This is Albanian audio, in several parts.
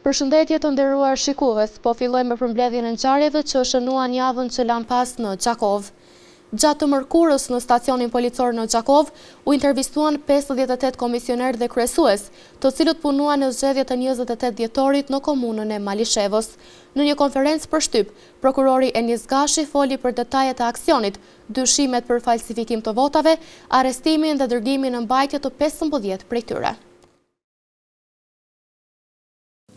Përshëndetje të nderuar shikues, po fillojmë me përmbledhjen e ngjarjeve që shënuan javën që lan pas në Gjakov. Gjatë të mërkurës në stacionin policor në Gjakov, u intervistuan 58 komisioner dhe kryesues, të cilët punuan në zgjedhjet e 28 dhjetorit në komunën e Malishevës. Në një konferencë për shtyp, prokurori Enis Gashi foli për detajet e aksionit, dyshimet për falsifikim të votave, arrestimin dhe dërgimin në mbajtje të 15 prej tyre.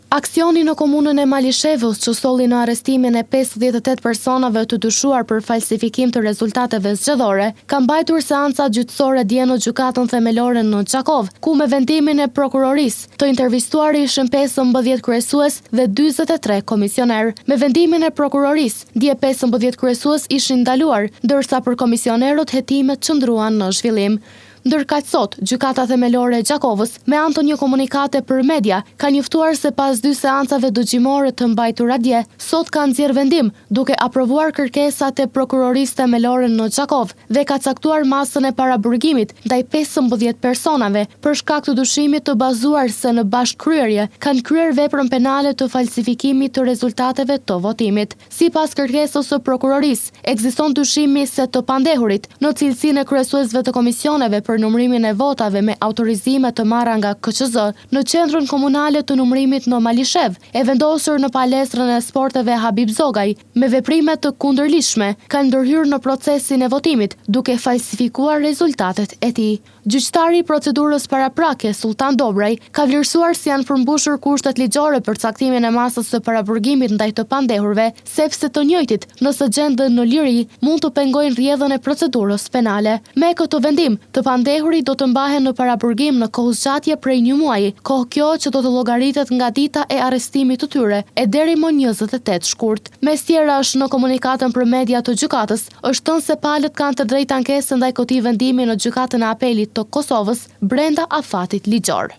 Aksioni në komunën e Malishevës që solli në arrestimin e 58 personave të dyshuar për falsifikim të rezultateve zgjedhore, ka mbajtur seanca gjyqësore dje në gjykatën themelore në Gjakov, ku me vendimin e prokurorisë, të intervistuar ishin 15 kryesues dhe 43 komisioner. Me vendimin e prokurorisë, dje 15 kryesues ishin ndaluar, ndërsa për komisionerët hetimet qëndruan në zhvillim. Ndërkaq sot, gjykata themelore e Gjakovës, me anë të një komunikate për media, ka njoftuar se pas 2 seancave dëgjimore të mbajtura dje, sot ka nxjerrë vendim duke aprovuar kërkesat e prokurorisë themelore në Gjakov dhe ka caktuar masën e paraburgimit ndaj 15 personave për shkak të dyshimit të bazuar se në bashkëkryerje kanë kryer veprën penale të falsifikimit të rezultateve të votimit. Sipas kërkesës së prokurorisë, ekziston dyshimi se të pandehurit në cilësinë e kryesuesve të komisioneve për numërimin e votave me autorizime të marra nga KQZ në qendrën komunale të numërimit në Malishev, e vendosur në palestrën e sporteve Habib Zogaj, me veprime të kundërlidhshme, kanë ndërhyrë në procesin e votimit, duke falsifikuar rezultatet e tij. Gjyqtari i procedurës paraprake, Sultan Dobraj, ka vlerësuar si janë përmbushur kushtet ligjore për caktimin e masës së paraburgimit ndaj të pandehurve, sepse të njëjtit, nëse gjenden në liri, mund të pengojnë rrjedhën e procedurës penale. Me këtë vendim, të pandehurit do të mbahen në paraburgim në kohëzgjatje prej 1 muaji, kohë kjo që do të llogaritet nga dita e arrestimit të tyre, e deri më 28 shkurt. Mes tjera është në komunikatën për media të gjykatës, është thënë se palët kanë të drejtë ankesë ndaj këtij vendimi në gjykatën e apelit të Kosovës brenda afatit ligjor.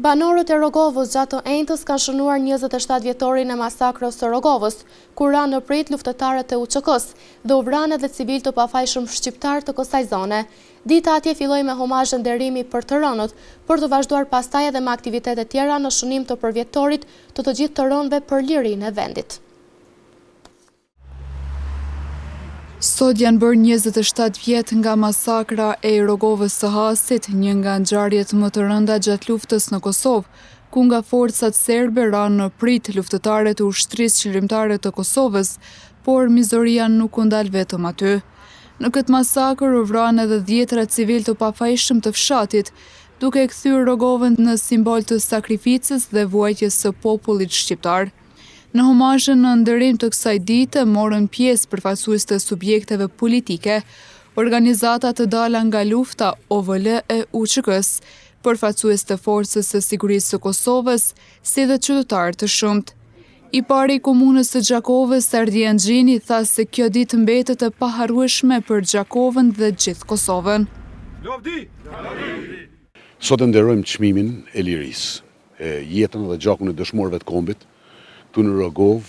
Banorët e Rogovës gjatë të enjtës kanë shënuar 27 vjetorin e masakrës së Rogovës, kur ranë në prit luftëtarët e UÇK-s dhe u vranë edhe civil të pafajshëm shqiptar të kësaj zone. Dita atje filloi me homazh nderimi për të rënët, për të vazhduar pastaj edhe me aktivitete tjera në shënim të përvjetorit të të gjithë të rënëve për lirinë e vendit. Sot janë bërë 27 vjet nga masakra e Rogovës së Hasit, një nga ngjarjet më të rënda gjatë luftës në Kosovë, ku nga forcat serbe ranë në prit luftëtarët e ushtrisë qëllimtare të Kosovës, por mizoria nuk u ndal vetëm aty. Në këtë masakër u vranë edhe 10 civil të pafajshëm të fshatit, duke kthyer Rogovën në simbol të sakrificës dhe vuajtjes së popullit shqiptar. Në homazhin në nderim të kësaj dite morën pjesë përfaqësues të subjekteve politike, organizata të dala nga lufta OVL e UÇK-s, përfaqësues të forcës së sigurisë së Kosovës, si dhe qytetarë të shumt. I pari i komunës së Gjakovës, Ardian Xhini, tha se kjo ditë mbetet e paharrueshme për Gjakovën dhe gjithë Kosovën. Sot e nderojmë çmimin e lirisë, jetën dhe gjakun e dëshmorëve të kombit, tu në Rogov,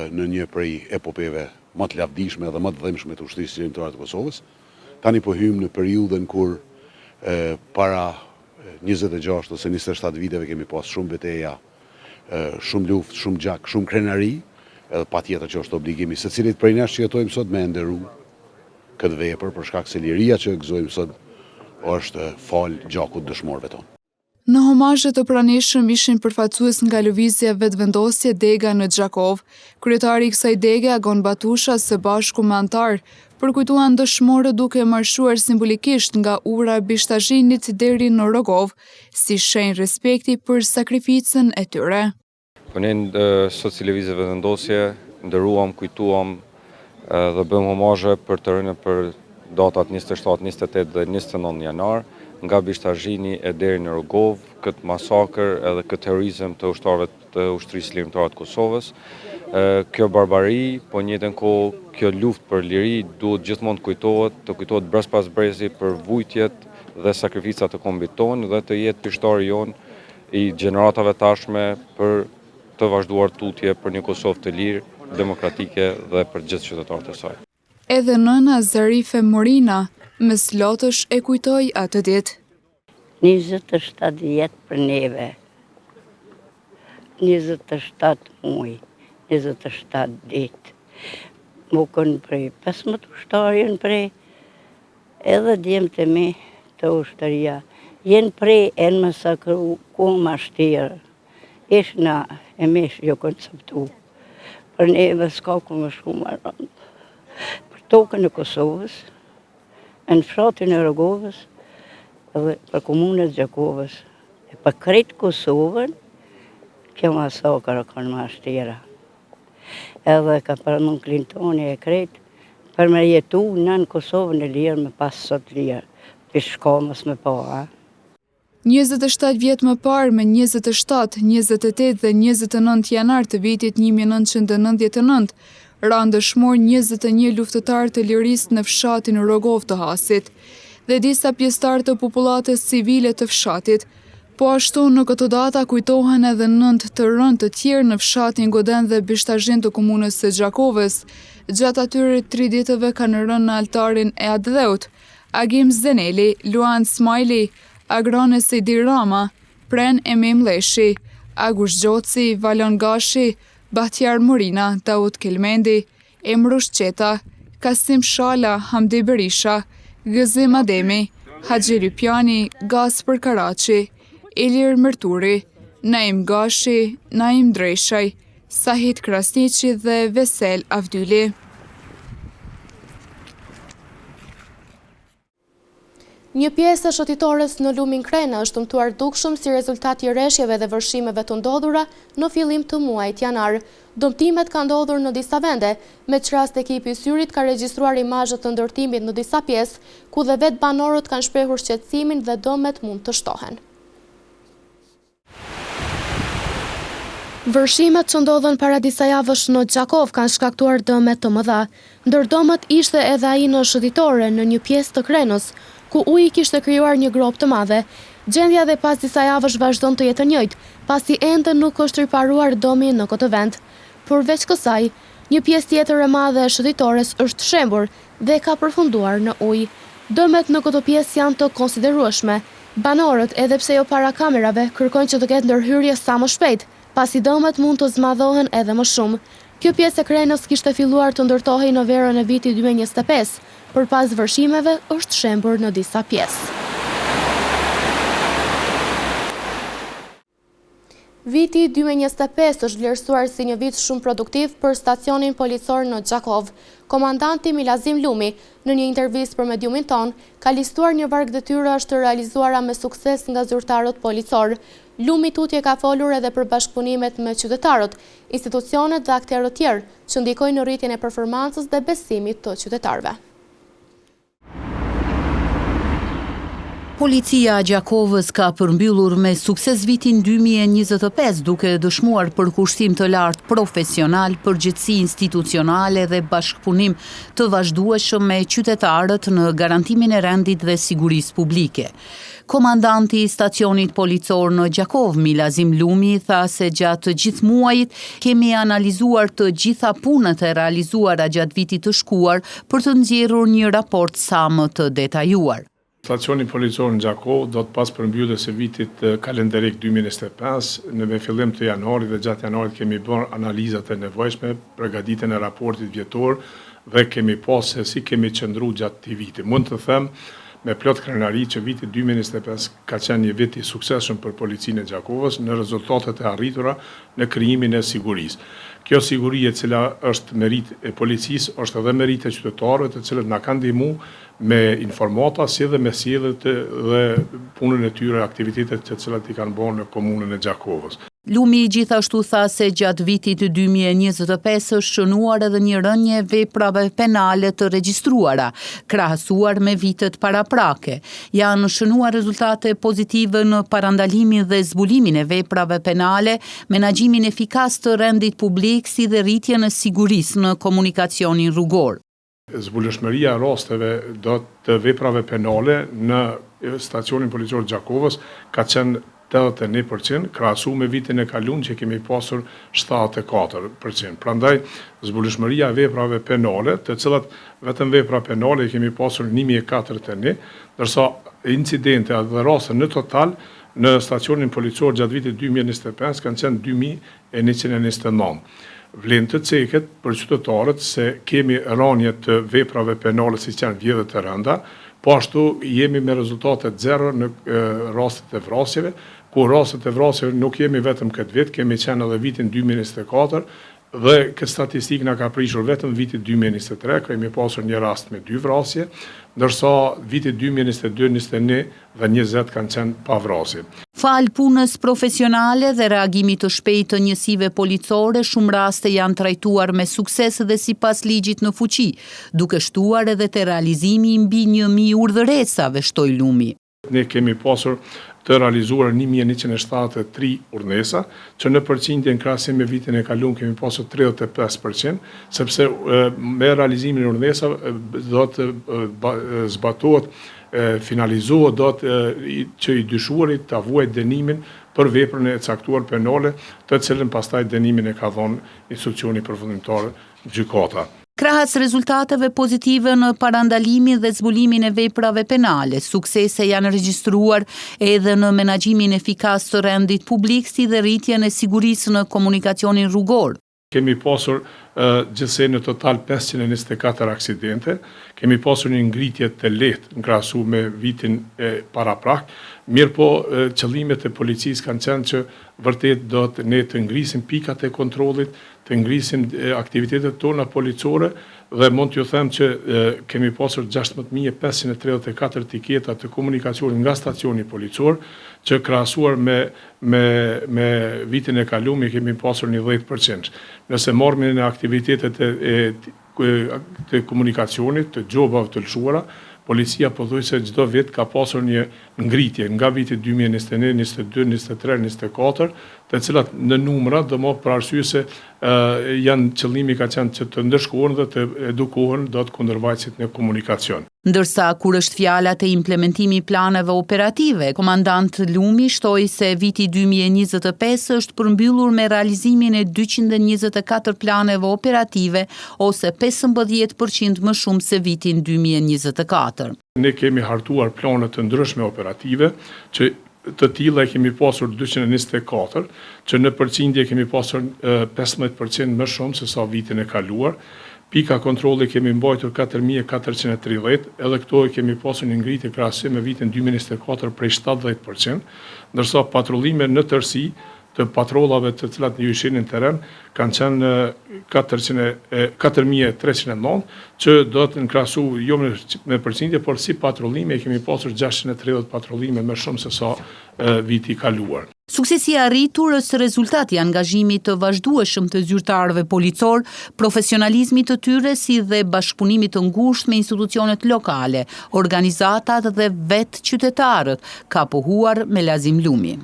në një prej epopeve më të lavdishme dhe më të dhëmshme të ushtrisë qëllimtare të Kosovës. Tani po hymë në periudhën kur para 26 ose 27 viteve kemi pas shumë betejë, shumë luftë, shumë gjak, shumë krenari, edhe patjetër që është obligimi secilit prej nesh që jetojmë sot me nderu këtë vepër për shkak se liria që gëzojmë sot është fal gjakut dëshmorëve tonë. Në homazhe të pranishëm ishin përfaqësues nga lëvizja vetëvendosje Dega në Gjakov. Kryetari i kësaj dege, Agon Batusha, së bashku me antar, përkujtuan dëshmorët duke marshuar simbolikisht nga ura e Bishtazhinit deri në Rogov, si shenjë respekti për sakrificën e tyre. Ne sot si lëvizje vetëvendosje nderuam, kujtuam dhe bëm homazhe për të rënë për datat 27, 28 dhe 29 janar, nga Bishtazhini e deri në Rogov, këtë masakër edhe këtë terrorizëm të ushtarëve të ushtrisë qëllimtare të Kosovës. Kjo barbari, po në njëjtën kohë kjo luftë për liri duhet gjithmonë të kujtohet brez pas brezi për vujtjet dhe sakrificat të kombit tonë dhe të jetë pishtari jon i gjeneratave tashme për të vazhduar tutje për një Kosovë të lirë, demokratike dhe për gjithë qytetarët e saj. Edhe nëna Zarife Morina mes lotësh e kujtoi atë ditë. 27 vjet për neve, 27 muaj, 27 ditë. Mukën prej 15 ushtarjen prej, edhe djemët e mi të ushtëria. Jenë prej e në mësakru ku ma shtirë. Ishë na e mish jo konceptu. Për neve s'ka ku më shumë arëndë. Për tokën e Kosovës, në fshatin e Rogovës, edhe për komunët Gjakovës, e për krejtë Kosovën, kjo masakra kanë ma shtira. Edhe ka përmën Clintoni e krejtë, për me jetu në Kosovën e lirë me pas sot lirë, për shkamës me pa, 27 vjet më parë me 27, 28 dhe 29 janar të vitit 1999, ranë dëshmor 21 luftëtar të lirisë në fshatin Rogov të Hasit dhe disa pjesëtar të popullatës civile të fshatit. Po ashtu në këtë data kujtohen edhe 9 të rënë të tjerë në fshatin Goden dhe Bishtazhin të komunës së Gjakovës. Gjatë atyre 3 ditëve kanë rënë në altarin e Adheut, Agim Zeneli, Luan Smajli, Agrane Sejdi Rama, Pren Emim Leshi, Agus Gjoci, Valon Gashi, Bahtjar Morina, Daud Kelmendi, Emrush Qeta, Kasim Shala, Hamdi Berisha, Gëzim Ademi, Haxhi Rypjani, Gaspër Karaci, Ilir Mërturi, Naim Gashi, Naim Dreshaj, Sahit Krasniqi dhe Vesel Avdyli. Një pjesë e shëtitores në lumin Krena është dëmtuar dukshëm si rezultat i rreshjeve dhe vërshimeve të ndodhura në fillim të muajit janar. Dëmtimet kanë ndodhur në disa vende, me që rast ekipi i syrit ka regjistruar imazhe të ndërtimit në disa pjesë, ku dhe vetë banorët kanë shprehur shqetësimin dhe dëmet mund të shtohen. Vërshimet që ndodhen para disa javësh në Gjakov kanë shkaktuar dëme të mëdha, ndër dëmet ishte edhe ai në shëtitore në një pjesë të Krenës, ku uji kishte krijuar një grop të madhe. Gjendja dhe pas disa javësh vazhdon të jetë e njëjtë, pasi ende nuk është riparuar dëmi në këtë vend. Përveç kësaj, një pjesë tjetër e madhe e shëtitores është shembur dhe ka përfunduar në ujë. Dëmet në këtë pjesë janë të konsiderueshme. Banorët, edhe pse jo para kamerave, kërkojnë që të ketë ndërhyrje sa më shpejt, pasi dëmet mund të zmadhohen edhe më shumë. Kjo pjesë e Krenës kishte filluar të ndërtohej në verën e vitit 2025, për pas vërshimeve është shembur në disa pjesë. Viti 2025 është vlerësuar si një vit shumë produktiv për stacionin policor në Gjakov. Komandanti Milazim Lumi, në një intervistë për mediumin ton, ka listuar një varg detyra të realizuara me sukses nga zyrtarët policor. Lumi tutje ka folur edhe për bashkëpunimet me qytetarët, institucionet dhe akterët tjerë që ndikojnë në rritjen e performancës dhe besimit të qytetarëve. Policia e Gjakovës ka përmbyllur me sukses vitin 2025 duke dëshmuar përkushtim të lartë profesional, përgjegjësi institucionale dhe bashkëpunim të vazhdueshëm me qytetarët në garantimin e rendit dhe sigurisë publike. Komandanti i stacionit policor në Gjakov, Milazim Lumi, tha se gjatë gjithë muajit kemi analizuar të gjitha punët e realizuara gjatë vitit të shkuar për të nxjerrur një raport sa më të detajuar. Stacioni policor në Gjakov do të pas përmbylljes së vitit kalendarik 2025, në fillim të janarit dhe gjatë janarit kemi bërë analizat e nevojshme, përgatitjen e raportit vjetor dhe kemi pas se si kemi qëndru gjatë këtij viti. Mund të them me plot krenari që viti 2025 ka qenë një vit i suksesshëm për policinë e Gjakovës në rezultatet e arritura në krijimin e sigurisë. Kjo siguri e cila është merit e policisë, është edhe merit e qytetarëve të cilët na kanë ndihmuar me informata si dhe me sjelljet dhe punën e tyre, aktivitetet të cilat i kanë bërë në komunën e Gjakovës. Lumi gjithashtu tha se gjatë vitit 2025 është shënuar edhe një rënje veprave penale të regjistruara, krahasuar me vitet paraprake. Janë shënuar rezultate pozitive në parandalimin dhe zbulimin e veprave penale, menaxhimin efikas të rendit publik si dhe rritjen e sigurisë në komunikacionin rrugor. Zbulëshmëria e rasteve të veprave penale në stacionin policor Gjakovës ka qenë 81%, krahasu me vitin e kaluar që kemi pasur 74%. Prandaj, zbulëshmëria e veprave penale, të cilat vetëm vepra penale kemi pasur 1041, ndërsa incidente dhe raste në total në stacionin policor gjatë vitit 2025 kanë qenë 2129. Vlen të ceket për qytetarët se kemi rënje të veprave penale si që janë vjedhje të rënda, po ashtu jemi me rezultate 0 në rastet e vrasjeve, ku rastet e vrasjeve nuk jemi vetëm këtë vit, kemi qenë edhe vitin 2024, dhe këtë statistikë nga ka prishur vetëm vitit 2023, kemi pasur një rast me 2 vrasje, ndërsa vitit 2022, 2021 dhe 2020 kanë qenë pa vrasje. Fal punës profesionale dhe reagimit të shpejtë të njësive policore, shumë raste janë trajtuar me sukses dhe sipas ligjit në fuqi, duke shtuar edhe te realizimi mbi 1000 urdhëresave, shtoi Lumi. Ne kemi pasur të realizuar 1173 urdhënesa, që në përqindje në krahasim me vitin e kaluar kemi pasur 35%, sepse me realizimin e urdhënesave do të zbatohet, finalizohet do të që i dyshuarit të vuajë dënimin për veprën e caktuar penale, të cilën pastaj dënimin e ka dhënë instruksioni përfundimtar gjykata. Krahas rezultateve pozitive në parandalimin dhe zbulimin e veprave penale, suksese janë regjistruar edhe në menaxhimin efikas të rendit publik si dhe rritjen e sigurisë në komunikacionin rrugor. Kemi pasur gjithsej në total 524 aksidente, kemi pasur një ngritje të lehtë në krahasim me vitin e paraprak, mirë po qëllimet e policisë kanë qenë që vërtet do të ne të ngrisim pikat e kontrollit, të ngrisim aktivitetet tona policore dhe mund t'ju them që kemi pasur 16.534 tiketa të komunikacionit nga stacioni policor, që krahasuar me vitin e kaluar kemi pasur një 10%. Nëse marrim në aktivitetet të komunikacionit, të gjobave të lëshuara, policia pothuajse çdo vit ka pasur një ngritje nga viti 2021, 22, 23, 24, të cilat në numra do më për arsye se janë qëllimi ka qenë që të ndërshkohen dhe të edukohen do të kundërvajtësit në komunikacion. Ndërsa kur është fjala te implementimi planeve operative, komandant Lumi shtoi se viti 2025 është përmbyllur me realizimin e 224 planeve operative ose 15% më shumë se vitin 2024. Ne kemi hartuar plane të ndryshme operative që të tilla kemi pasur 224, që në përqindje kemi pasur 15% më shumë se sa vitin e kaluar. Pika kontrolli kemi mbajtur 4430, edhe këto kemi pasur një ngritje krahasim me vitin 2024 prej 70%, ndërsa patrullime në tërësi të patrollave të cilat ju ishin në teren kanë qenë 4309, që do të nkrahasu jo me përqindje, por si patrullime kemi pasur 630 patrullime më shumë se sa viti i kaluar. Suksesi arritur është rezultati i angazhimit të vazhdueshëm të zyrtarëve policor, profesionalizmit të tyre si dhe bashkëpunimit të ngushtë me institucionet lokale, organizatat dhe vetë qytetarët, ka pohuar Melazim Lumi.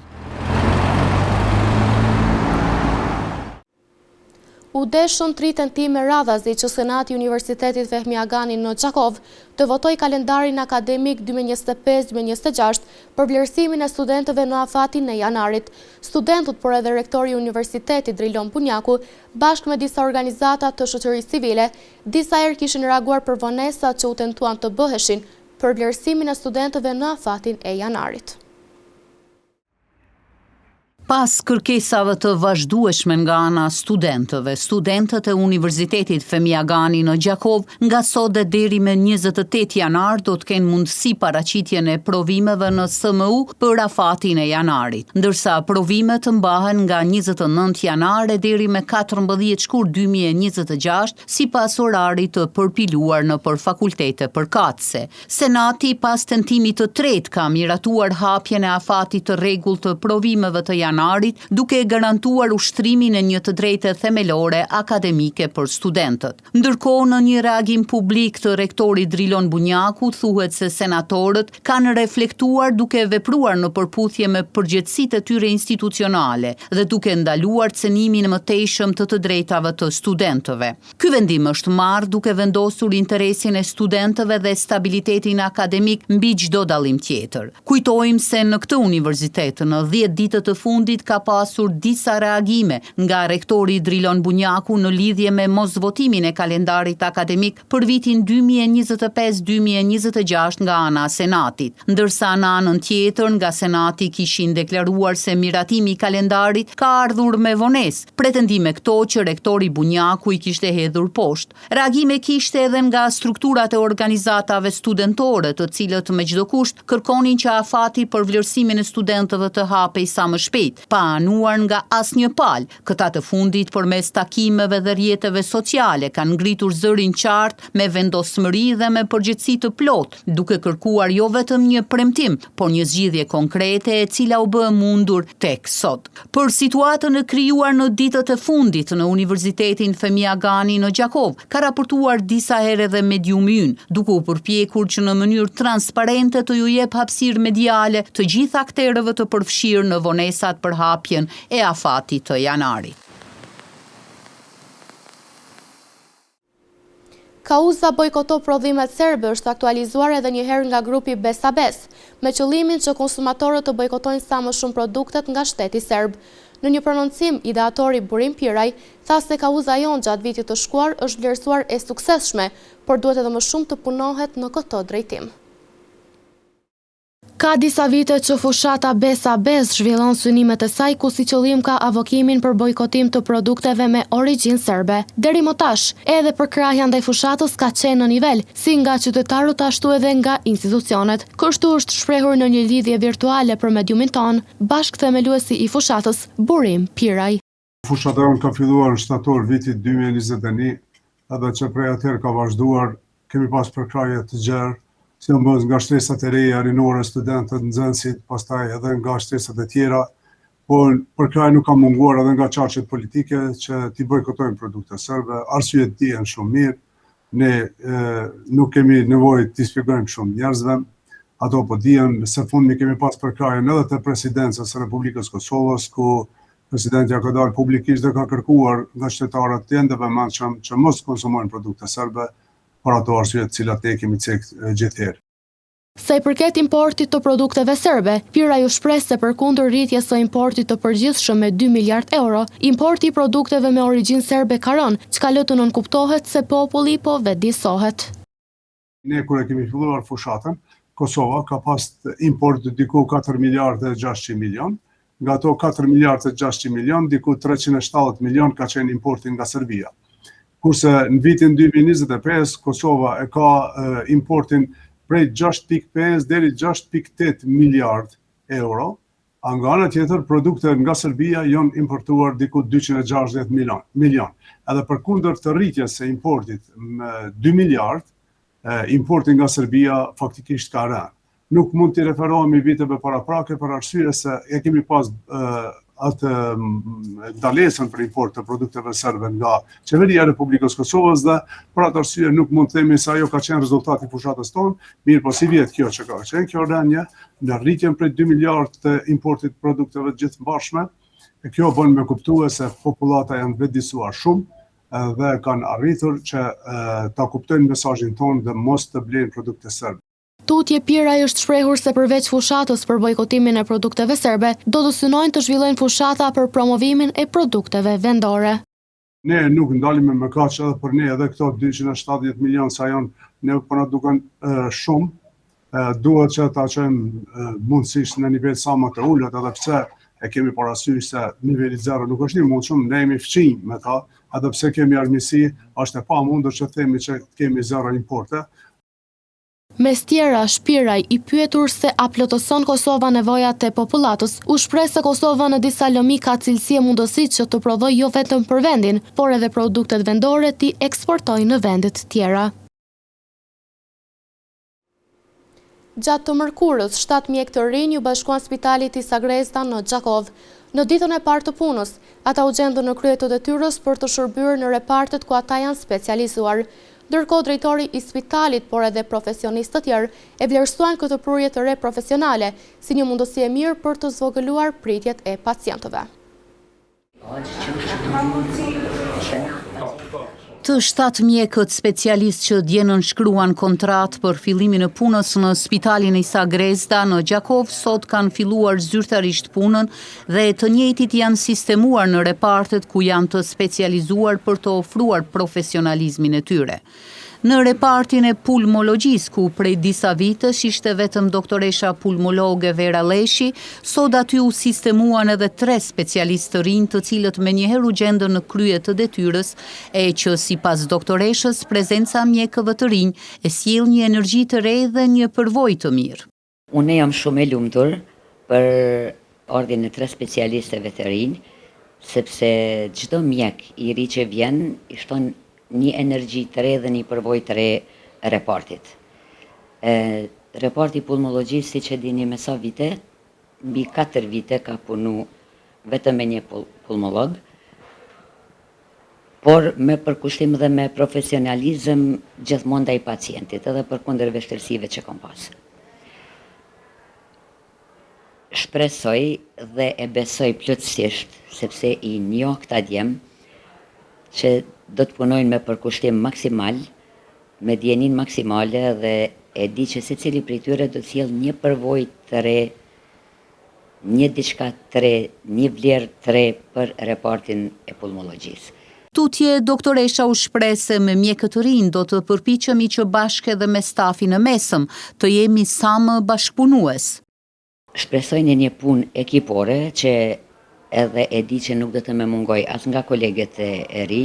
U deshën 3 tentime radhazi që Senati i Universitetit Fehmi Agani në Gjakov të votoj kalendarin akademik 2025-2026 për vlerësimin e studentëve në afatin e janarit. Studentët, por edhe rektori i Universitetit Drilon Punjaku, bashkë me disa organizata të shoqërisë civile, disa herë kishin reaguar për vonesat që u tentuan të bëheshin për vlerësimin e studentëve në afatin e janarit. Pas kërkesave të vazhdueshme nga ana studentëve, studentët e Universitetit Fehmi Agani në Gjakov nga sot dhe deri me 28 janar do të kenë mundësi paraqitjen e provimeve në SMU për afatin e janarit, ndërsa provimet mbahen nga 29 janar deri me 14 shkurt 2026 sipas orarit të përpiluar në për fakultete përkatëse. Senati pas tentimit të tretë ka miratuar hapjen e afatit të rregullt të provimeve të janarit, duke garantuar ushtrimin e një të drejtë themelore akademike për studentët. Ndërkohë, në një reagim publik të rektorit Drilon Bunjaku, thuhet se senatorët kanë reflektuar duke vepruar në përputhje me përgjegjësitë e tyre institucionale dhe duke ndaluar cenimin mëtejshëm të drejtave të studentëve. Ky vendim është marrë duke vendosur interesin e studentëve dhe stabilitetin akademik mbi çdo dallim tjetër. Kujtojmë se në këtë universitet në 10 ditët të fundit fundit ka pasur disa reagime nga rektori Drilon Bunjaku në lidhje me mosvotimin e kalendarit akademik për vitin 2025-2026 nga ana e Senatit, ndërsa në anën tjetër nga Senati kishin deklaruar se miratimi i kalendarit ka ardhur me vonesë, pretendime këto që rektori Bunjaku i kishte hedhur poshtë. Reagime kishte edhe nga strukturat e organizatave studentore, të cilët me çdo kusht kërkonin që afati për vlerësimin e studentëve të hapej sa më shpejt, pa anuar nga asnjë palë. Këta të fundit përmes takimeve dhe rrjeteve sociale kanë ngritur zërin qartë me vendosmëri dhe me përgjegjësi të plotë, duke kërkuar jo vetëm një premtim, por një zgjidhje konkrete e cila u bë mundur tek sot. Për situatën e krijuar në ditët e fundit në Universitetin Femia Gani në Gjakov, ka raportuar disa herë edhe Medium Ynë, duke u përpjekur që në mënyrë transparente të ju jep hapësirë mediale të gjithë akterëve të përfshirë në vonesat për hapjen e afatit të janarit. Kauza bojkoto prodhimet serbe është aktualizuar edhe një herë nga grupi Besabes, me qëllimin që konsumatorët të bojkotojnë sa më shumë produktet nga shteti serb. Në një prononcim, ideatori Burim Piraj tha se kauza jonë gjatë vitit të shkuar është vlerësuar e suksesshme, por duhet edhe më shumë të punohet në këtë drejtim. Ka disa vite që fushata Besabes zhvillon synimet e saj ku si qëllim ka avokimin për bojkotim të produkteve me origjinë serbe. Deri më tash, edhe përkrahja ndaj fushatës ka qenë në nivel, si nga qytetarët ashtu edhe nga institucionet. Kështu është shprehur në një lidhje virtuale për Mediumin ton, bashkëthemeluesi i fushatës Burim Piraj. Fushata jonë ka filluar në shtator vitit 2021, edhe që prej atëherë ka vazhduar, kemi pas përkrahje të gjerë, si në bëz nga shtresat e reja, rinore, studentët, nxënësit, pastaj edhe nga shtresat e tjera, por përkrahje nuk ka munguar edhe nga qarqet politike që t'i bojkotojnë produkte serbe. Arsyet dihen shumë mirë, ne nuk kemi nevojë t'i shpjegojmë shumë njerëzve, ato po dihen. Se fundmi kemi pas përkrahjen edhe të presidencës së Republikës Kosovës, ku presidentja ka dalë publikisht dhe ka kërkuar nga qytetarët të jenë të vëmendshëm që mos konsumojnë produkte serbe, për ato arsyet cilat ne kemi cekë gjithherë. Sa i përket importit të produkteve serbe, Piraj u shpreh se përkundër rritjes së importit të përgjithshëm me 2 miliard euro, importi i produkteve me origjinë serbe ka rënë, çka lë të nënkuptohet se populli po vetëdijsohet. Ne kur e kemi filluar fushatën, Kosova ka pas import diku 4 miliardë e 600 milion, nga ato 4 miliardë e 600 milion, diku 370 milion ka qenë importin nga Serbia. Kurse në vitin 2025, Kosova e ka importin prej 6.5 deri 6.8 miliard euro, a nga ana tjetër produkte nga Serbia janë importuar diku 260 milion. Edhe përkundër të rritjes së importit me 2 miliard, importi nga Serbia faktikisht ka rënë. Nuk mund t'i referohemi viteve paraprake për arsye se e kemi pas atë ndalesën për import të produkteve serbe nga qeveria e Republikës Kosovës dhe për atë arsye nuk mund të themi se ajo ka qenë rezultati i fushatës tonë, mirë po si vjet kjo që ka qenë kjo rënje në rritjen prej 2 miliard të importit të produkteve të gjithëmbashme, e kjo bën me kuptue se popullata janë vetëdijsuar shumë dhe kanë arritur që ta kuptojnë mesazhin tonë dhe mos të blejnë produkte serbe. Tutje Piraj është shprehur se përveç fushatës për bojkotimin e produkteve serbe, do të synojnë të zhvillojnë fushata për promovimin e produkteve vendore. Ne nuk ndalime me kaq edhe për ne, edhe këto 270 milion sa janë, ne po na duken shumë, duhet që ta qenë mundësisht në nivel sa më të ulët, edhe pse e kemi parasysh se niveli zero nuk është i mundshëm, ne jemi fqinj me ta, edhe pse kemi armiqësi, është e pamundur që themi që kemi zero importe. Mes tjera, Piraj, i pyetur se a plotëson Kosova nevojat e popullatës, u shpreh se Kosova në disa lëmi ka cilësi e mundësi që të prodhojë jo vetëm për vendin, por edhe produktet vendore t'i eksportojë në vendet tjera. Gjatë të mërkurës, 7 mjek të rinj u bashkuan spitalit i Sagrezda në Gjakov. Në ditën e parë të punës, ata u gjendën në krye të detyrës për të shërbyer në repartet ku ata janë specializuar. Ndërkohë drejtori i spitalit, por edhe profesionistë të tjerë, e vlerësuan këtë prurje të re profesionale si një mundësi e mirë për të zvogëluar pritjet e pacientëve. Të 7 mjekët specialist që dje nënshkruan kontratë për fillimin e punës në Spitalin Isa Grezda në Gjakov sot kanë filluar zyrtarisht punën dhe të njëjtit janë sistemuar në repartet ku janë të specializuar për të ofruar profesionalizmin e tyre. Në repartin e pulmologjisë, ku prej disa vitësh ishte vetëm doktoresha pulmologe Vera Leshi, sot aty u sistemuan edhe 3 specialistë të rinj, të cilët menjëherë u gjendën në krye të detyrës, e që sipas doktoreshës, prezenca mjekëve të rinj e sjell një energji të re dhe një përvojë të mirë. Unë jam shumë e lumtur për ardhin e 3 specialistëve të rinj, sepse çdo mjek i ri që vjen i shton një energji të re dhe një përvojë të re repartit. Reparti pulmologjisë, siç e dini me sa vite, mbi 4 vite ka punu vetëm me një pulmolog, por me përkushtim dhe me profesionalizëm gjithmonë ndaj pacientit, edhe përkundër vështirësive që kam pas. Shpresoj dhe e besoj plotësisht, sepse i njoh këta djem, që do të punojnë me përkushtim maksimal, me djenin maksimale dhe e di që secili prej tyre do të sjellë një përvojë të re, një diçka të re, një vlerë të re për repartin e pulmologjisë. Tutje, doktoresha u shpreh se me mjekët të rinj do të përpiqemi që bashkë edhe me stafin e mesëm të jemi sa më bashkëpunues. Shpresoj në një punë ekipore që edhe e di që nuk do të më mungoj as nga kolegët e ri,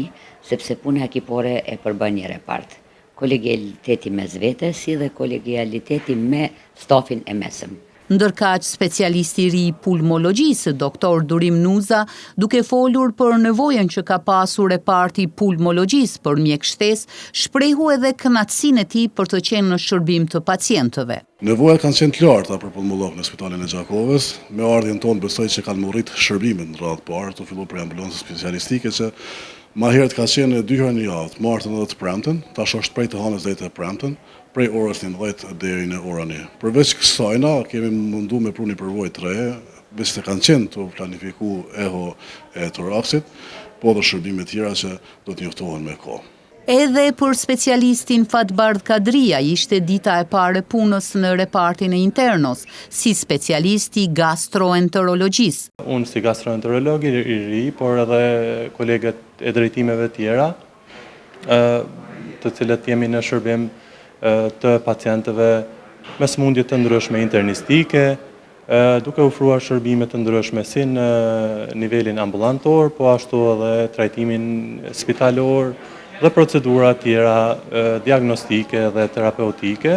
sepse puna ekipore e përbën një repart. Kolegialiteti mes vetes si dhe kolegialiteti me stafin e mesëm. Ndërkaq specialisti i ri i pulmologjisë, doktor Durim Nuza, duke folur për nevojën që ka pasur reparti pulmologjisë për mjekshtesë, shprehu edhe kënaqësinë e tij për të qenë në shërbim të pacientëve. Nevojat kanë qenë të larta për pulmolog në Spitalin e Gjakovës. Me ardhjen tonë besoj që kanë morrit shërbimin në radhë parë, të filluar për ambulancë specialistike që ma herët ka qenë 2 herë në javë, të martën dhe të premten, tash është prej të hënës deri të premten, prej orës 11 deri në orën 1. Përveç kësaj na kemi mundu me pru një përvojë të re, besë të kanë qenë të planifiku eho e toraksit, po dhe shërbime tjera që do të njoftohen me kohë. Edhe për specialistin Fatbardh Kadria ishte dita e parë e punës në repartin e internos, si specialisti gastroenterologjisë. Unë si gastroenterolog i ri, por edhe kolegët e drejtimeve tjera, të cilët jemi në shërbim të pacientëve me sëmundje të ndryshme internistike, duke ofruar shërbime të ndryshme si në nivelin ambulantor, po ashtu edhe trajtimin spitalor, dhe procedura tjera diagnostike dhe terapeutike,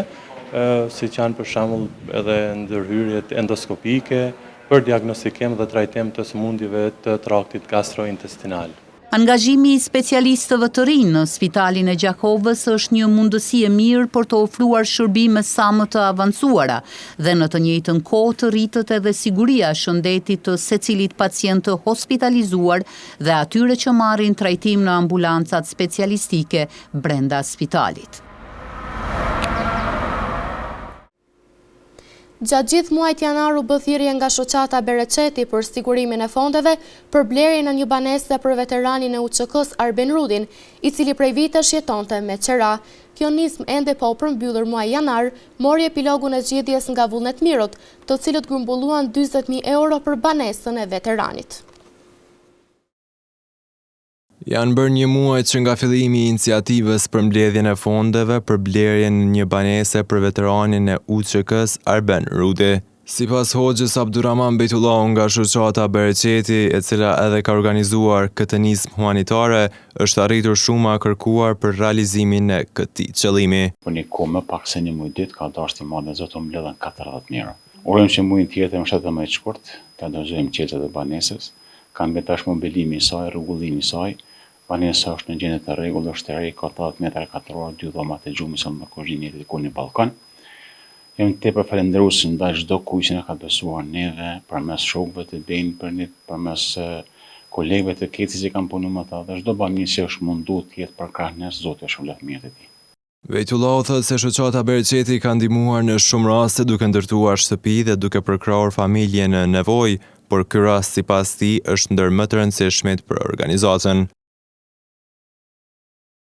si që janë për shembull edhe ndërhyrjet endoskopike për diagnostikim dhe trajtim të sëmundjeve të traktit gastrointestinal. Angazhimi i specialistëve të rinj në Spitalin e Gjakovës është një mundësi e mirë për të ofruar shërbime sa më të avancuara dhe në të njëjtën kohë të rritet edhe siguria e shëndetit të secilit pacient të hospitalizuar dhe atyre që marrin trajtim në ambulancat specialistike brenda spitalit. Gjatë gjithë muajit janar u bë thirrje nga shoqata Bereqeti për sigurimin e fondeve për blerjen e një banese për veteranin e UÇK-s Arben Rudin, i cili prej vitesh jetonte me qera. Kjo nismë ende pa u përmbyllur muaj janar, mori epilogun e zgjedhjes nga vullnetmirët, të cilët grumbulluan 40.000 euro për banesën e veteranit. Janë bërë një muaj që nga fillimi i iniciativës për mbledhjen e fondeve për blerjen e një banese për veteranin e UÇK-s Arben Rudi. Sipas Hoxhës Abdurrahman Bejtullahu nga shoqata Bereqeti, e cila edhe ka organizuar këtë nismë humanitare, është arritur shuma kërkuar për realizimin e këtij qëllimi. Për një kohë më pak se një muaj ditë ka dashur të marrë zotë mbledhen 40.000 euro. Urojmë që muajin tjetër më shtatë më të shkurt ta dorëzojmë qetet e banesës, kanë vetë mobilimi i saj, rregullimi i saj. Banesa është në gjendje të rregullta, është e re, ka 80 metra katror, 2 dhoma të gjumë me kuzhinë dhe një balkon. Jam tepër falendërues ndaj çdo kujt që na ka besuar neve, përmes shokëve të denj për ne, përmes kolegëve të Keci që kanë punuar me ta, dhe çdo banesë që është mundu të jetë për krah nes, Zoti është shpëlat mirë të tij. Bejtullahu thotë se shoqata Bereqeti ka ndihmuar në shumë raste duke ndërtuar shtëpi dhe duke përkrahur familje në nevojë, por ky rast sipas tij është ndër më të rëndësishmit për organizatën.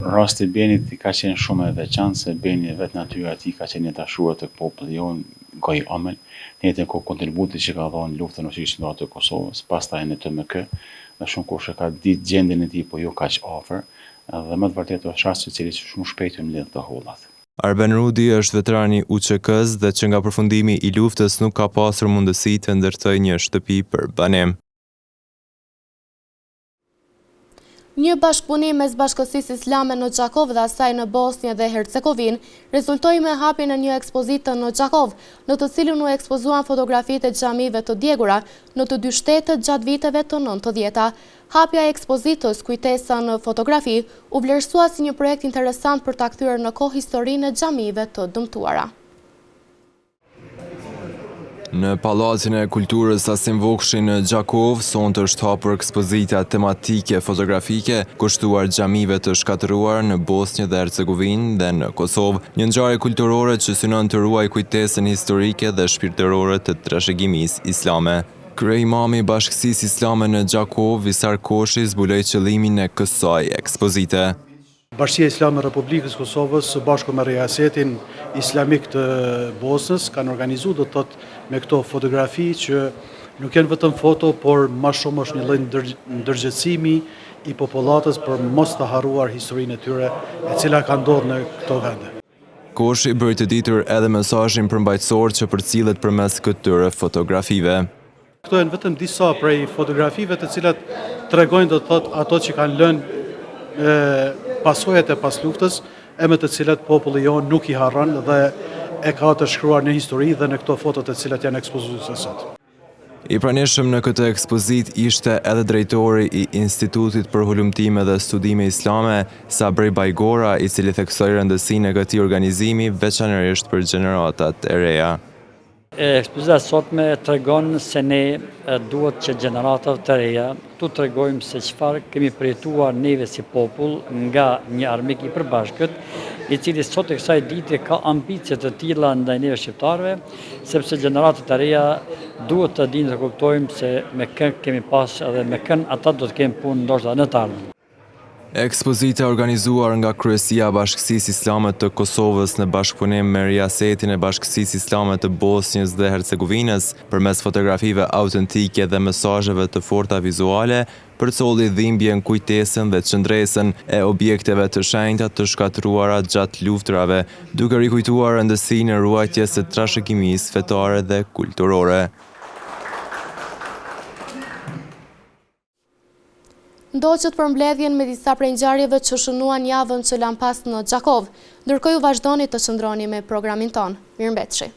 Rasti Benit ka qenë shumë e veçantë se Beni vetë natyra e tij ka qenë të tashuar tek populli jon, goj omël, në jetën ko kontributi që ka dhënë luftën në shqiptarët të Kosovës, pastaj në TMK, dhe shumë kushte ka ditë gjendjen e tij po jo kaq afër, dhe më të vërtetë është rasti i cili shumë shpejt u mbledh të hollat. Arben Rudi është veteran i UÇK-s dhe që nga përfundimi i luftës nuk ka pasur mundësi të ndërtojë një shtëpi për banim. Një bashkëpunim mes Bashkësisë Islame në Xhakov dhe asaj në Bosnjë dhe Hercegovinë rezultoi me hapjen e një ekspozitë në Xhakov, në të cilën u ekspozuan fotografitë e xhamive të djegura në të dy shtetet gjatë viteve të 90-ta. Hapja e ekspozitës Kujtesa në fotografi u vlerësua si një projekt interesant për ta kthyer në kohë historinë e xhamive të dëmtuara. Në Pallacin e Kulturës Asim Vokshi në Xhakov, sonte është hapur ekspozita tematike fotografike kushtuar xhamive të shkatëruar në Bosnjë dhe Hercegovinë dhe në Kosovë, një ngjarje kulturore që synon të ruajë kujtesën historike dhe shpirtërore të trashëgimisë islame. Kryeimami i Bashkësisë Islame në Xhakov, Visar Koshi, zbuloi qëllimin e kësaj ekspozite. Bashkia Islame e Republikës Kosovës së bashku me Riasetin Islamik të Bosnës kanë organizuar do të thotë me këto fotografi që nuk janë vetëm foto, por më shumë është një lloj ndërgjegjësimi i popullatës për mos të harruar historinë e tyre, e cila ka ndodhur në këto vende. Koshi bëri të ditur edhe mesazhin përmbajtësor që përcillet përmes këtyre fotografive. Këto janë vetëm disa prej fotografive të cilat tregojnë do të thotë ato që kanë lënë pasojat e pas luftës, e me të cilat populli jonë nuk i harron dhe e ka të shkruar në histori dhe në këto fotot e cilat janë ekspozuar sot. I pranishëm në këtë ekspozit ishte edhe drejtori i Institutit për Hulumtime dhe Studime Islame, Sabri Bajgora, i cili theksoi rëndësinë e këtij organizimi veçanërisht për gjeneratat e reja. Ekspozita sotme tregon se ne duhet që gjeneratat të reja tu tregojmë se çfarë kemi përjetuar neve si popull nga një armik i përbashkët, i cili sot e kësaj dite ka ambicie të tilla ndaj neve shqiptarëve, sepse gjeneratat e reja duhet të dinë të kuptojmë se me kë kemi pas edhe me kën ata do të kemë punë ndoshta në të ardhmen. Ekspozita organizuar nga Kryesia e Bashkësisë Islame të Kosovës në bashkëpunim me Riasetin e Bashkësisë Islame të Bosnjës dhe Hercegovinës, përmes fotografive autentike dhe mesazheve të forta vizuale, përcolli dhimbjen, kujtesën dhe qëndresën e objekteve të shenjta të shkatëruara gjatë luftrave, duke rikujtuar rëndësinë e ruajtjes së trashëgimisë fetare dhe kulturore. Ndoqët për mbledhjen me disa prej ngjarjeve që shënuan javën që lan pas në Xhakov, ndërkohë ju vazhdoni të qëndroni me programin ton. Mirëmbëjtje.